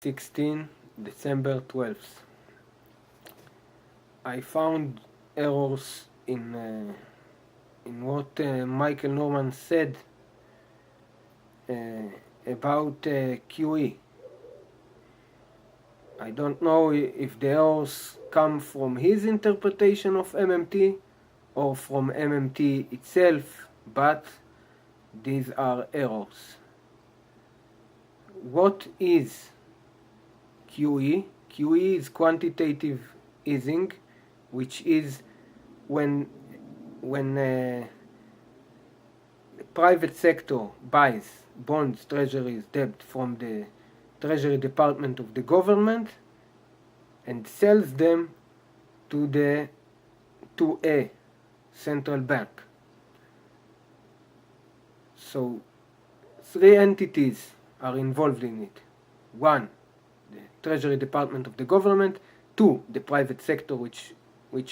16 December 12th. I found errors in what Michael Norman said uh, about QE. I don't know if the errors come from his interpretation of MMT or from MMT itself, but these are errors. What is QE? QE is quantitative easing, which is when the private sector buys bonds, treasuries, debt from the Treasury Department of the government and sells them to a central bank. So 3 entities are involved in it. 1, the Treasury Department of the government. 2, the private sector, which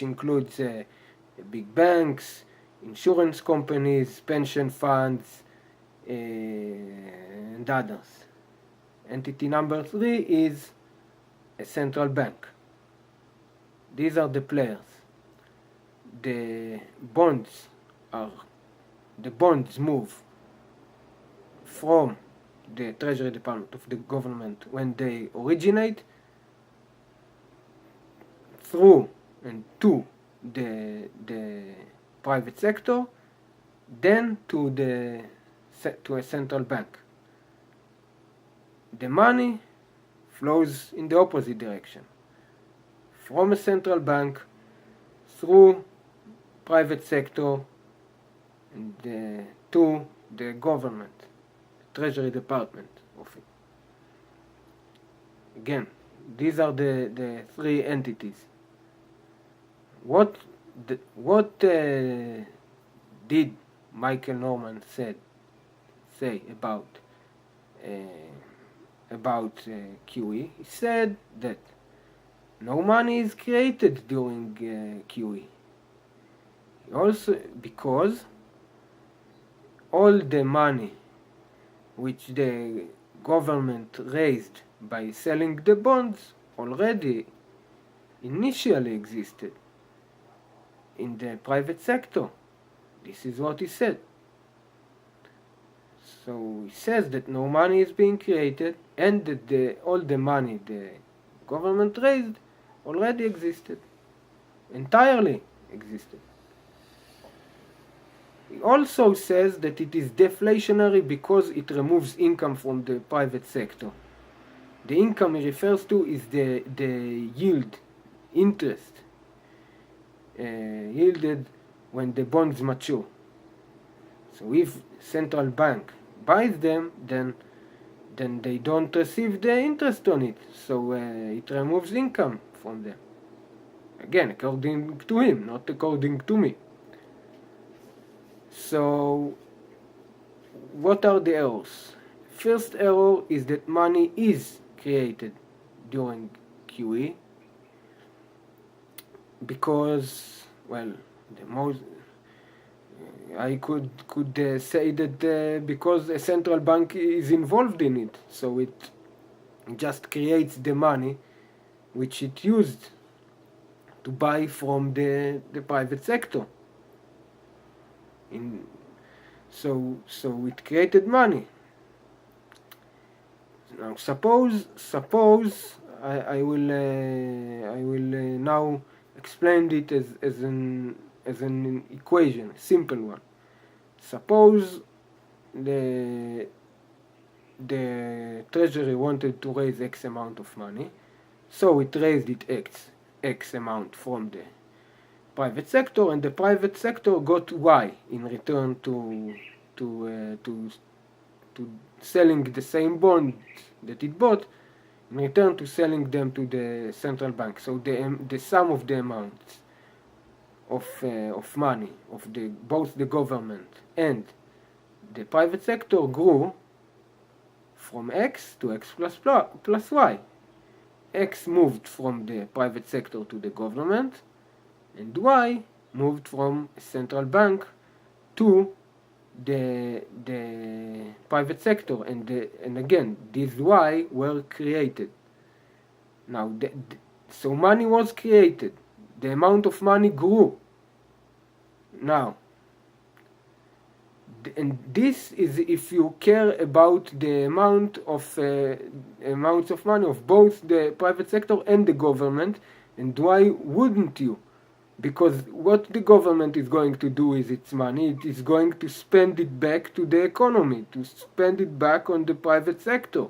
includes big banks, insurance companies, pension funds, and others. Entity number 3 is a central bank. These are the players. The bonds move from the Treasury Department of the government when they originate through and to the private sector, then to a central bank. The money flows in the opposite direction, from a central bank through private sector and to the government, Treasury Department of it. Again, these are the 3 entities. What did Michael Norman say about QE? He said that no money is created during QE. Also, because all the money which the government raised by selling the bonds already initially existed in the private sector. This is what he said. So he says that no money is being created and that all the money the government raised already existed, entirely existed. He also says that it is deflationary because it removes income from the private sector. The income he refers to is the yield, interest, yielded when the bonds mature. So if central bank buys them, then they don't receive the interest on it. So it removes income from them. Again, according to him, not according to me. So what are the errors? First error is that money is created during QE because, well, the most I could say that because a central bank is involved in it, so it just creates the money which it used to buy from the private sector. So it created money. Now suppose I will now explain it as an equation, a simple one. Suppose the treasury wanted to raise X amount of money, so it raised it X amount from the private sector, and the private sector got Y in return to selling the same bond that it bought, in return to selling them to the central bank. So the sum of the amounts of money of both the government and the private sector grew from X to X plus Y. X moved from the private sector to the government, and Y moved from a central bank to the private sector, and again, these Y were created. Now, so money was created. The amount of money grew. Now, and this is if you care about the amounts of money of both the private sector and the government. And why wouldn't you? Because what the government is going to do with its money, it is going to spend it back to the economy, to spend it back on the private sector.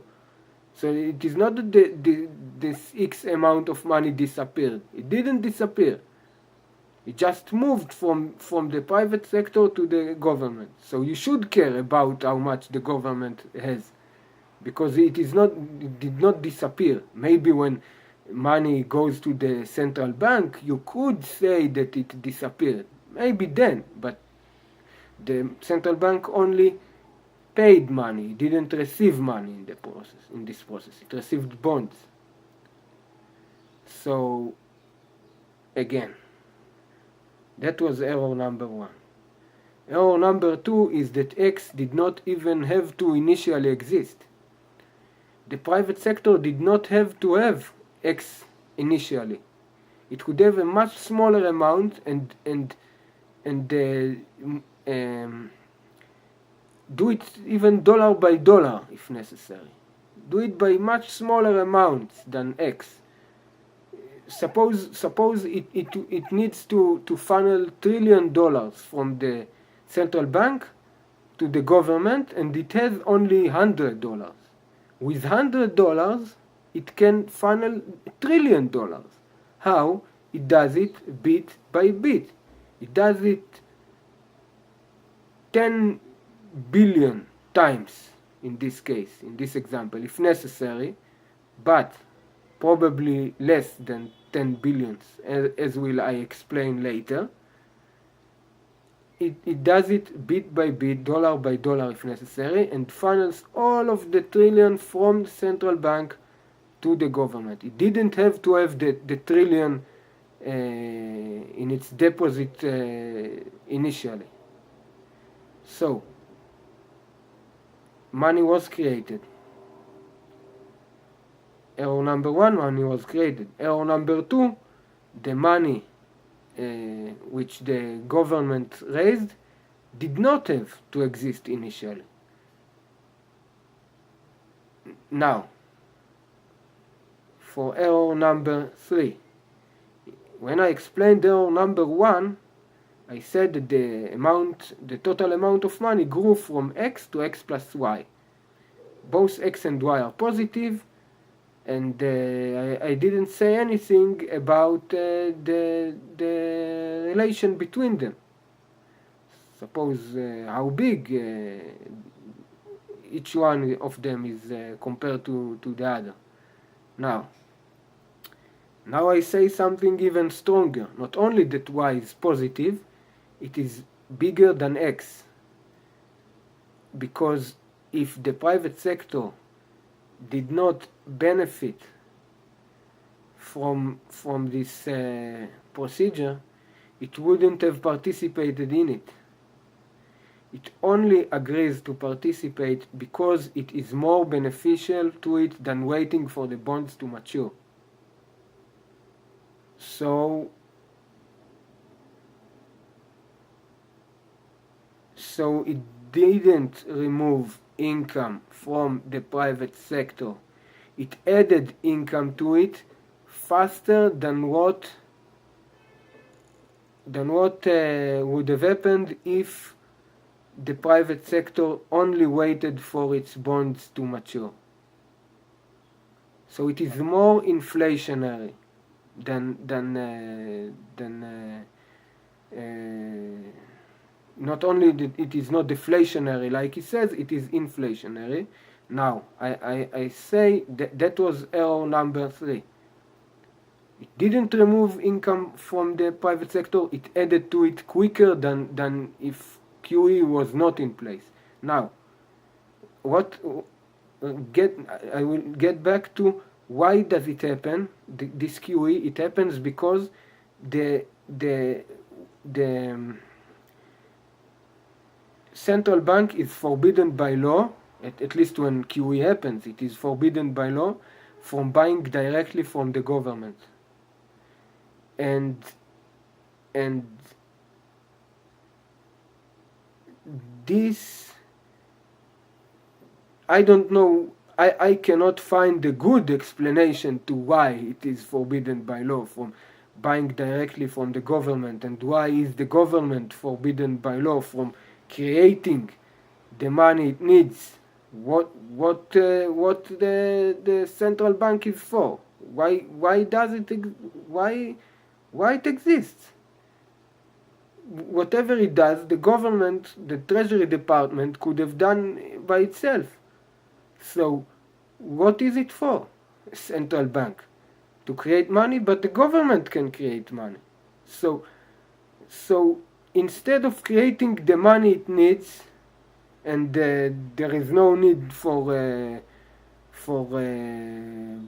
So it is not that this X amount of money disappeared. It didn't disappear. It just moved from the private sector to the government. So you should care about how much the government has, because it did not disappear. Maybe when money goes to the central bank, you could say that it disappeared. Maybe then, but the central bank only paid money. It didn't receive money in this process. It received bonds. So again, that was error number 1. Error number 2 is that X did not even have to initially exist. The private sector did not have to have X initially. It could have a much smaller amount and do it even dollar by dollar if necessary. Do it by much smaller amounts than X. Suppose it needs to funnel $1 trillion from the central bank to the government, and it has only $100. With $100, it can funnel $1 trillion. How? It does it bit by bit. It does it 10 billion times in this case, in this example, if necessary, but probably less than 10 billions, as will I explain later. It does it bit by bit, dollar by dollar if necessary, and funnels all of the trillion from the central bank to the government. It didn't have to have the trillion in its deposit initially. So, money was created. Error number 1, money was created. Error number 2, the money which the government raised did not have to exist initially. Now, for error number 3, when I explained error number 1, I said that the total amount of money grew from X to X plus Y. Both X and Y are positive, and I didn't say anything about the relation between them. Suppose how big each one of them is compared to the other. Now I say something even stronger. Not only that Y is positive, it is bigger than X. Because if the private sector did not benefit from this procedure, it wouldn't have participated in it. It only agrees to participate because it is more beneficial to it than waiting for the bonds to mature. So it didn't remove income from the private sector. It added income to it faster than what would have happened if the private sector only waited for its bonds to mature. So it is more inflationary than not only that it is not deflationary like he says, it is inflationary. Now, I say that was error number 3. It didn't remove income from the private sector, it added to it quicker than if QE was not in place. Now, I will get back to why does it happen, this QE. It happens because the central bank is forbidden by law, at least when QE happens, it is forbidden by law from buying directly from the government. And this, I don't know, I cannot find a good explanation to why it is forbidden by law from buying directly from the government, and why is the government forbidden by law from creating the money it needs. What the central bank is for? Why does it why it exists? Whatever it does, the government, the Treasury Department could have done by itself. So, what is it for? A central bank to create money, but the government can create money. So instead of creating the money it needs, and there is no need for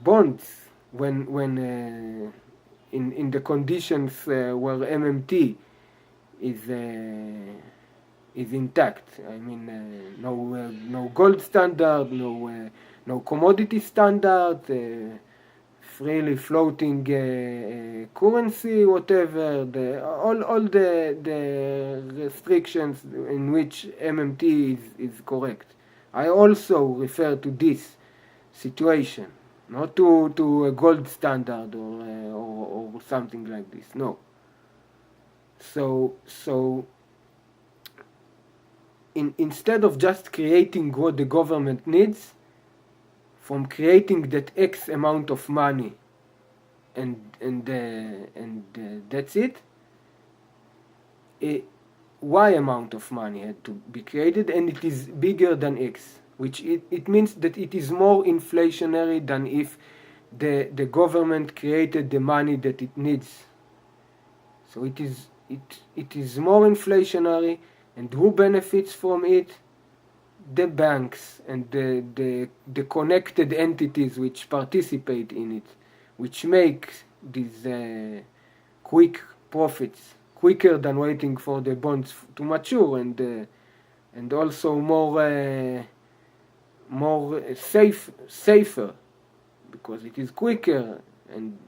bonds when in the conditions where MMT is intact. I mean, no gold standard, no commodity standard, freely floating currency, whatever, all the restrictions in which MMT is correct. I also refer to this situation, not to a gold standard or something like this. No. So instead of just creating what the government needs, from creating that X amount of money and that's it, a Y amount of money had to be created, and it is bigger than X, which it means that it is more inflationary than if the government created the money that it needs. So it is more inflationary, and who benefits from it? The banks and the connected entities which participate in it, which make these quick profits, quicker than waiting for the bonds to mature, and also more safer, because it is quicker, and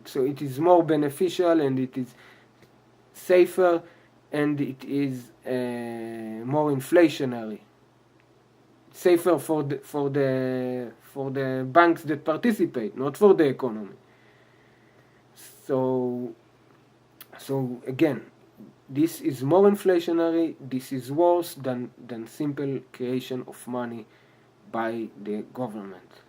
so it is more beneficial, and it is safer, and it is more inflationary. Safer for the banks that participate, not for the economy. So again, this is more inflationary. This is worse than simple creation of money by the government.